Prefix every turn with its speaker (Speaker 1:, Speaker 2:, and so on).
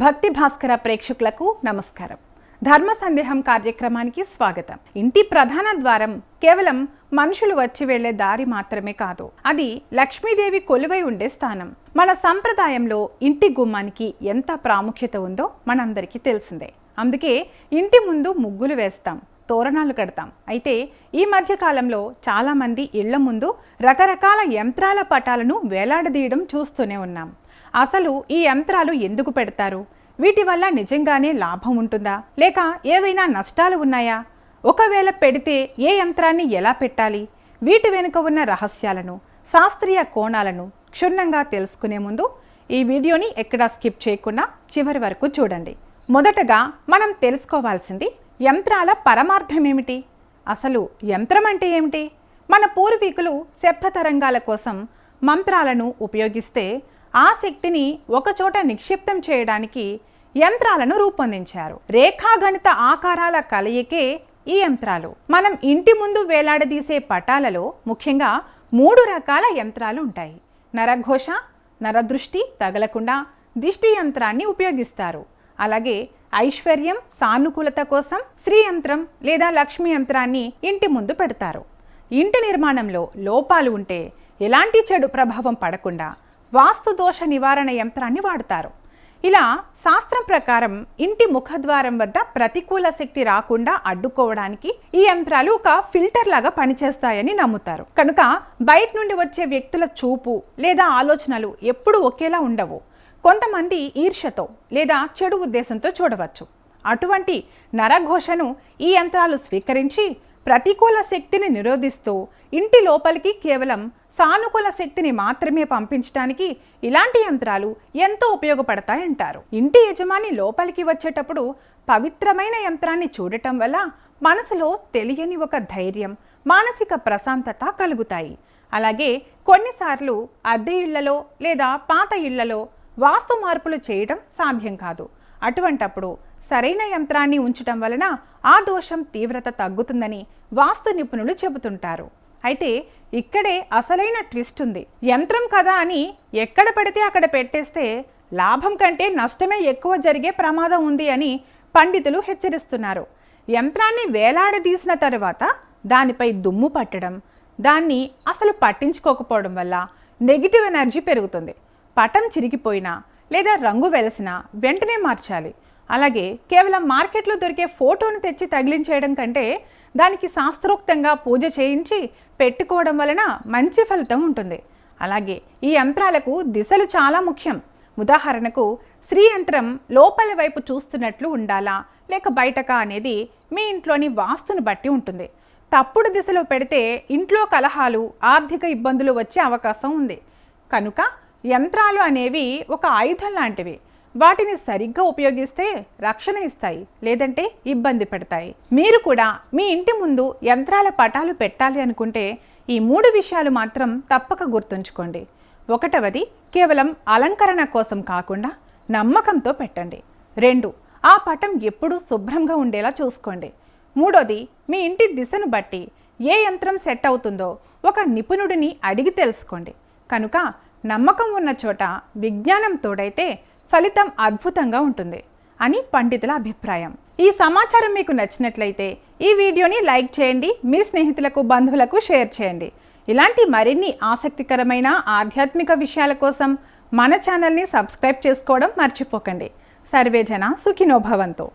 Speaker 1: భక్తి భాస్కర ప్రేక్షకులకు నమస్కారం. ధర్మ సందేహం కార్యక్రమానికి స్వాగతం. ఇంటి ప్రధాన ద్వారం కేవలం మనుషులు వచ్చి వెళ్లే దారి మాత్రమే కాదు, అది లక్ష్మీదేవి కొలువై ఉండే స్థానం. మన సంప్రదాయంలో ఇంటి గుమ్మానికి ఎంత ప్రాముఖ్యత ఉందో మనందరికీ తెలిసిందే. అందుకే ఇంటి ముందు ముగ్గులు వేస్తాం, తోరణాలు కడతాం. అయితే ఈ మధ్య కాలంలో చాలా మంది ఇళ్ల ముందు రకరకాల యంత్రాల పటాలను వేలాడదీయడం చూస్తూనే ఉన్నాం. అసలు ఈ యంత్రాలు ఎందుకు పెడతారు? వీటి వల్ల నిజంగానే లాభం ఉంటుందా, లేక ఏవైనా నష్టాలు ఉన్నాయా? ఒకవేళ పెడితే ఏ యంత్రాన్ని ఎలా పెట్టాలి? వీటి వెనుక ఉన్న రహస్యాలను, శాస్త్రీయ కోణాలను క్షుణ్ణంగా తెలుసుకునే ముందు ఈ వీడియోని ఎక్కడా స్కిప్ చేయకుండా చివరి వరకు చూడండి. మొదటగా మనం తెలుసుకోవాల్సింది యంత్రాల పరమార్థం ఏమిటి? అసలు యంత్రం అంటే ఏమిటి? మన పూర్వీకులు శబ్ద తరంగాల కోసం మంత్రాలను ఉపయోగిస్తే ఆ శక్తిని ఒకచోట నిక్షిప్తం చేయడానికి యంత్రాలను రూపొందించారు. రేఖాగణిత ఆకారాల కలయికే ఈ యంత్రాలు. మనం ఇంటి ముందు వేలాడదీసే పటాలలో ముఖ్యంగా 3 రకాల యంత్రాలు ఉంటాయి. నరఘోష, నరదృష్టి తగలకుండా దిష్టి యంత్రాన్ని ఉపయోగిస్తారు. అలాగే ఐశ్వర్యం, సానుకూలత కోసం శ్రీ యంత్రం లేదా లక్ష్మీ యంత్రాన్ని ఇంటి ముందు పెడతారు. ఇంటి నిర్మాణంలో లోపాలు ఉంటే ఎలాంటి చెడు ప్రభావం పడకుండా వాస్తు దోష నివారణ యంత్రాన్ని వాడతారు. ఇలా శాస్త్రం ప్రకారం ఇంటి ముఖద్వారం వద్ద ప్రతికూల శక్తి రాకుండా అడ్డుకోవడానికి ఈ యంత్రాలు ఒక ఫిల్టర్ లాగా పనిచేస్తాయని నమ్ముతారు. కనుక బయట నుండి వచ్చే వ్యక్తుల చూపు లేదా ఆలోచనలు ఎప్పుడూ ఒకేలా ఉండవు. కొంతమంది ఈర్ష్యతో లేదా చెడు ఉద్దేశంతో చూడవచ్చు. అటువంటి నరఘోషను ఈ యంత్రాలు స్వీకరించి ప్రతికూల శక్తిని నిరోధిస్తూ ఇంటి లోపలికి కేవలం సానుకూల శక్తిని మాత్రమే పంపించడానికి ఇలాంటి యంత్రాలు ఎంతో ఉపయోగపడతాయంటారు. ఇంటి యజమాని లోపలికి వచ్చేటప్పుడు పవిత్రమైన యంత్రాన్ని చూడటం వల్ల మనసులో తెలియని ఒక ధైర్యం, మానసిక ప్రశాంతత కలుగుతాయి. అలాగే కొన్నిసార్లు అద్దె ఇళ్లలో లేదా పాత ఇళ్లలో వాస్తు మార్పులు చేయడం సాధ్యం కాదు. అటువంటప్పుడు సరైన యంత్రాన్ని ఉంచటం వలన ఆ దోషం తీవ్రత తగ్గుతుందని వాస్తు నిపుణులు చెబుతుంటారు. అయితే ఇక్కడే అసలైన ట్విస్ట్ ఉంది. యంత్రం కదా అని ఎక్కడ పడితే అక్కడ పెట్టేస్తే లాభం కంటే నష్టమే ఎక్కువ జరిగే ప్రమాదం ఉంది అని పండితులు హెచ్చరిస్తున్నారు. యంత్రాన్ని వేలాడదీసిన తరువాత దానిపై దుమ్ము పట్టడం, దాన్ని అసలు పట్టించుకోకపోవడం వల్ల నెగిటివ్ ఎనర్జీ పెరుగుతుంది. పటం చిరిగిపోయినా లేదా రంగు వెలసినా వెంటనే మార్చాలి. అలాగే కేవలం మార్కెట్లో దొరికే ఫోటోను తెచ్చి తగిలించేయడం కంటే దానికి శాస్త్రోక్తంగా పూజ చేయించి పెట్టుకోవడం వలన మంచి ఫలితం ఉంటుంది. అలాగే ఈ యంత్రాలకు దిశలు చాలా ముఖ్యం. ఉదాహరణకు శ్రీ యంత్రం లోపలి వైపు చూస్తున్నట్లు ఉండాలా లేక బయటకా అనేది మీ ఇంట్లోని వాస్తును బట్టి ఉంటుంది. తప్పుడు దిశలో పెడితే ఇంట్లో కలహాలు, ఆర్థిక ఇబ్బందులు వచ్చే అవకాశం ఉంది. కనుక యంత్రాలు అనేవి ఒక ఆయుధం లాంటివి. వాటిని సరిగ్గా ఉపయోగిస్తే రక్షణ ఇస్తాయి, లేదంటే ఇబ్బంది పెడతాయి. మీరు కూడా మీ ఇంటి ముందు యంత్రాల పటాలు పెట్టాలి అనుకుంటే ఈ 3 విషయాలు మాత్రం తప్పక గుర్తుంచుకోండి. 1వది కేవలం అలంకరణ కోసం కాకుండా నమ్మకంతో పెట్టండి. 2 ఆ పటం ఎప్పుడూ శుభ్రంగా ఉండేలా చూసుకోండి. 3వది మీ ఇంటి దిశను బట్టి ఏ యంత్రం సెట్ అవుతుందో ఒక నిపుణుడిని అడిగి తెలుసుకోండి. కనుక నమ్మకం ఉన్న చోట విజ్ఞానం తోడైతే ఫలితం అద్భుతంగా ఉంటుంది అని పండితుల అభిప్రాయం. ఈ సమాచారం మీకు నచ్చినట్లయితే ఈ వీడియోని లైక్ చేయండి, మీ స్నేహితులకు, బంధువులకు షేర్ చేయండి. ఇలాంటి మరిన్ని ఆసక్తికరమైన ఆధ్యాత్మిక విషయాల కోసం మన ఛానల్ని సబ్స్క్రైబ్ చేసుకోవడం మర్చిపోకండి. సర్వే జన సుఖినో భవంతు.